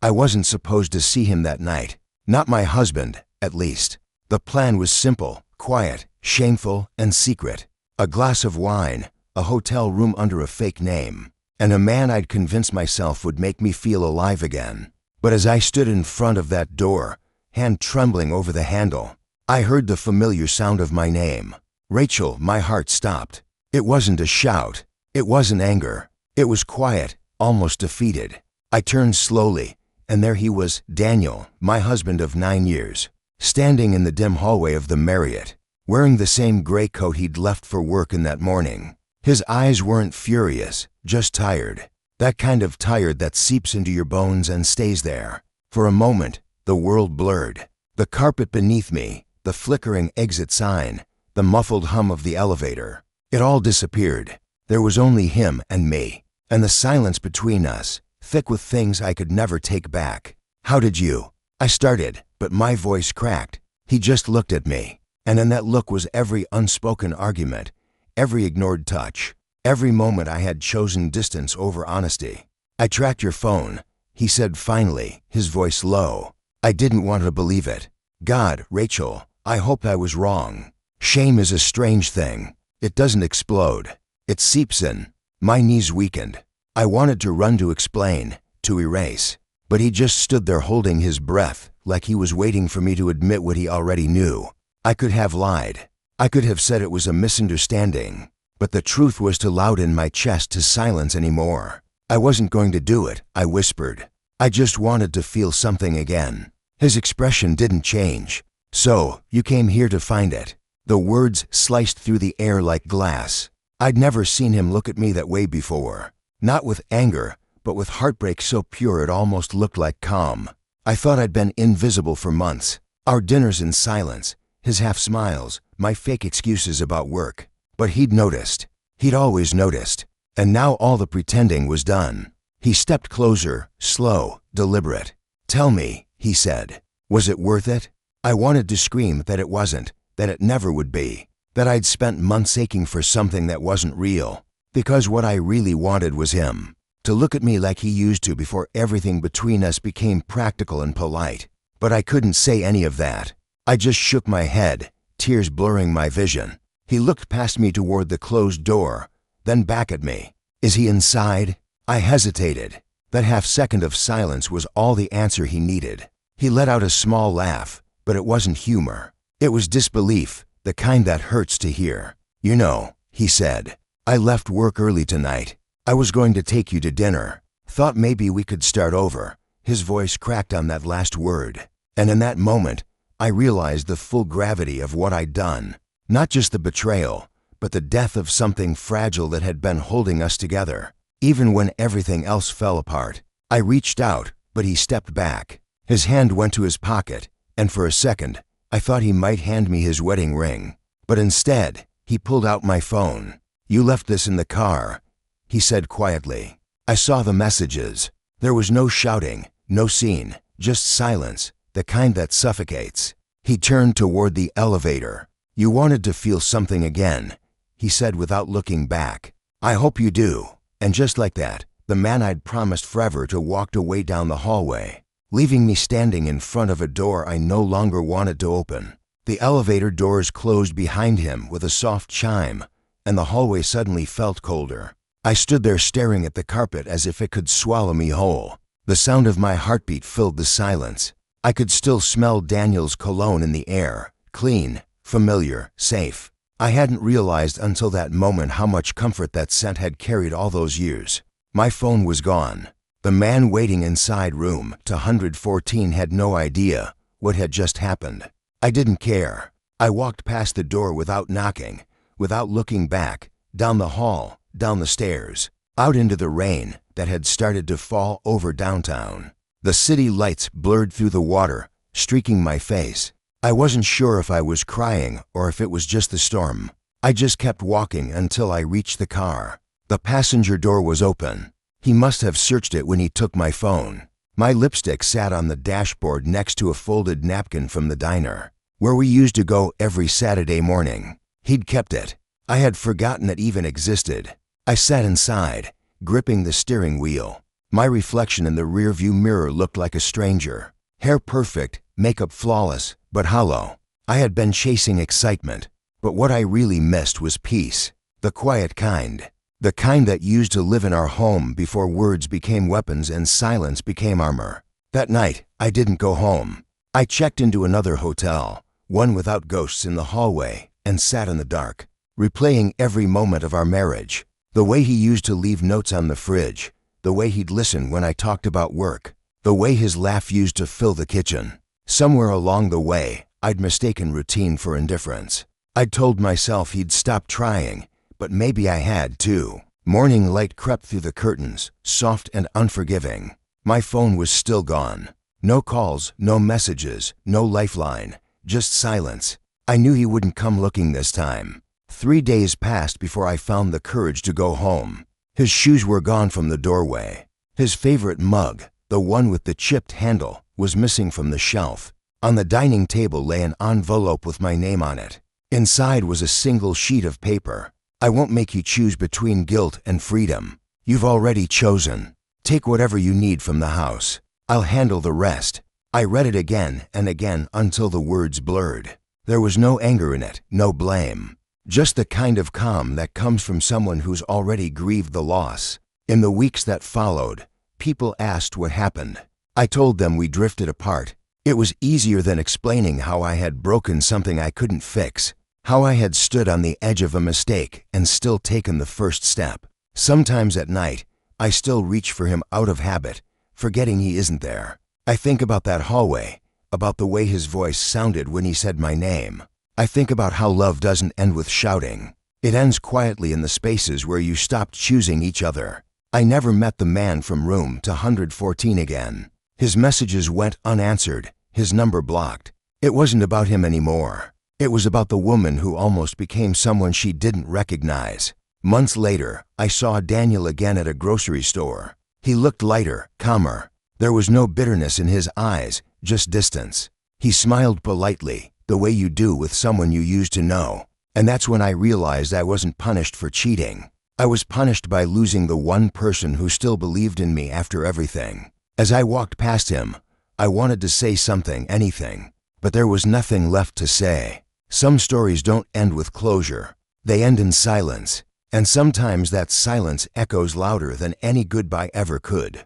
I wasn't supposed to see him that night. Not my husband, at least. The plan was simple, quiet, shameful, and secret. A glass of wine, a hotel room under a fake name, and a man I'd convinced myself would make me feel alive again. But as I stood in front of that door, hand trembling over the handle, I heard the familiar sound of my name. Rachel. My heart stopped. It wasn't a shout. It wasn't anger. It was quiet, almost defeated. I turned slowly, and there he was, Daniel, my husband of 9 years, standing in the dim hallway of the Marriott, wearing the same gray coat he'd left for work in that morning. His eyes weren't furious, just tired. That kind of tired that seeps into your bones and stays there. For a moment, the world blurred. The carpet beneath me, the flickering exit sign, the muffled hum of the elevator. It all disappeared. There was only him and me, and the silence between us, thick with things I could never take back. "How did you?" I started, but my voice cracked. He just looked at me, and in that look was every unspoken argument, every ignored touch, every moment I had chosen distance over honesty. "I tracked your phone," he said finally, his voice low. I didn't want to believe it. God, Rachel, I hoped I was wrong. Shame is a strange thing. It doesn't explode. It seeps in. My knees weakened. I wanted to run to explain, to erase. But he just stood there holding his breath, like he was waiting for me to admit what he already knew. I could have lied. I could have said it was a misunderstanding. But the truth was too loud in my chest to silence anymore. I wasn't going to do it, I whispered. I just wanted to feel something again. His expression didn't change. "So, you came here to find it." The words sliced through the air like glass. I'd never seen him look at me that way before. Not with anger, but with heartbreak so pure it almost looked like calm. I thought I'd been invisible for months. Our dinners in silence, his half smiles, my fake excuses about work. But he'd noticed. He'd always noticed. And now all the pretending was done. He stepped closer, slow, deliberate. "Tell me," he said, "was it worth it?" I wanted to scream that it wasn't, that it never would be, that I'd spent months aching for something that wasn't real. Because what I really wanted was him, to look at me like he used to before everything between us became practical and polite. But I couldn't say any of that. I just shook my head, tears blurring my vision. He looked past me toward the closed door, then back at me. "Is he inside?" I hesitated. That half second of silence was all the answer he needed. He let out a small laugh, but it wasn't humor. It was disbelief, the kind that hurts to hear. "You know," he said, "I left work early tonight. I was going to take you to dinner. Thought maybe we could start over." His voice cracked on that last word. And in that moment, I realized the full gravity of what I'd done. Not just the betrayal, but the death of something fragile that had been holding us together. Even when everything else fell apart, I reached out, but he stepped back. His hand went to his pocket, and for a second, I thought he might hand me his wedding ring. But instead, he pulled out my phone. "You left this in the car," he said quietly. I saw the messages. There was no shouting, no scene, just silence, the kind that suffocates. He turned toward the elevator. "You wanted to feel something again," he said without looking back. "I hope you do." And just like that, the man I'd promised forever to walked away down the hallway, leaving me standing in front of a door I no longer wanted to open. The elevator doors closed behind him with a soft chime, and the hallway suddenly felt colder. I stood there staring at the carpet as if it could swallow me whole. The sound of my heartbeat filled the silence. I could still smell Daniel's cologne in the air, clean, familiar, safe. I hadn't realized until that moment how much comfort that scent had carried all those years. My phone was gone. The man waiting inside room 214 had no idea what had just happened. I didn't care. I walked past the door without knocking, without looking back, down the hall, down the stairs, out into the rain that had started to fall over downtown. The city lights blurred through the water, streaking my face. I wasn't sure if I was crying or if it was just the storm. I just kept walking until I reached the car. The passenger door was open. He must have searched it when he took my phone. My lipstick sat on the dashboard next to a folded napkin from the diner, where we used to go every Saturday morning. He'd kept it. I had forgotten it even existed. I sat inside, gripping the steering wheel. My reflection in the rearview mirror looked like a stranger. Hair perfect, makeup flawless, but hollow. I had been chasing excitement, but what I really missed was peace. The quiet kind. The kind that used to live in our home before words became weapons and silence became armor. That night, I didn't go home. I checked into another hotel, one without ghosts in the hallway, and sat in the dark, replaying every moment of our marriage. The way he used to leave notes on the fridge, the way he'd listen when I talked about work, the way his laugh used to fill the kitchen. Somewhere along the way, I'd mistaken routine for indifference. I'd told myself he'd stop trying, but maybe I had too. Morning light crept through the curtains, soft and unforgiving. My phone was still gone. No calls, no messages, no lifeline, just silence. I knew he wouldn't come looking this time. 3 days passed before I found the courage to go home. His shoes were gone from the doorway. His favorite mug, the one with the chipped handle, was missing from the shelf. On the dining table lay an envelope with my name on it. Inside was a single sheet of paper. I won't make you choose between guilt and freedom. You've already chosen. Take whatever you need from the house. I'll handle the rest. I read it again and again until the words blurred. There was no anger in it, no blame. Just the kind of calm that comes from someone who's already grieved the loss. In the weeks that followed, people asked what happened. I told them we drifted apart. It was easier than explaining how I had broken something I couldn't fix, how I had stood on the edge of a mistake and still taken the first step. Sometimes at night, I still reach for him out of habit, forgetting he isn't there. I think about that hallway, about the way his voice sounded when he said my name. I think about how love doesn't end with shouting. It ends quietly in the spaces where you stopped choosing each other. I never met the man from room 214 again. His messages went unanswered, his number blocked. It wasn't about him anymore. It was about the woman who almost became someone she didn't recognize. Months later, I saw Daniel again at a grocery store. He looked lighter, calmer. There was no bitterness in his eyes, just distance. He smiled politely, the way you do with someone you used to know. And that's when I realized I wasn't punished for cheating. I was punished by losing the one person who still believed in me after everything. As I walked past him, I wanted to say something, anything, but there was nothing left to say. Some stories don't end with closure. They end in silence, and sometimes that silence echoes louder than any goodbye ever could.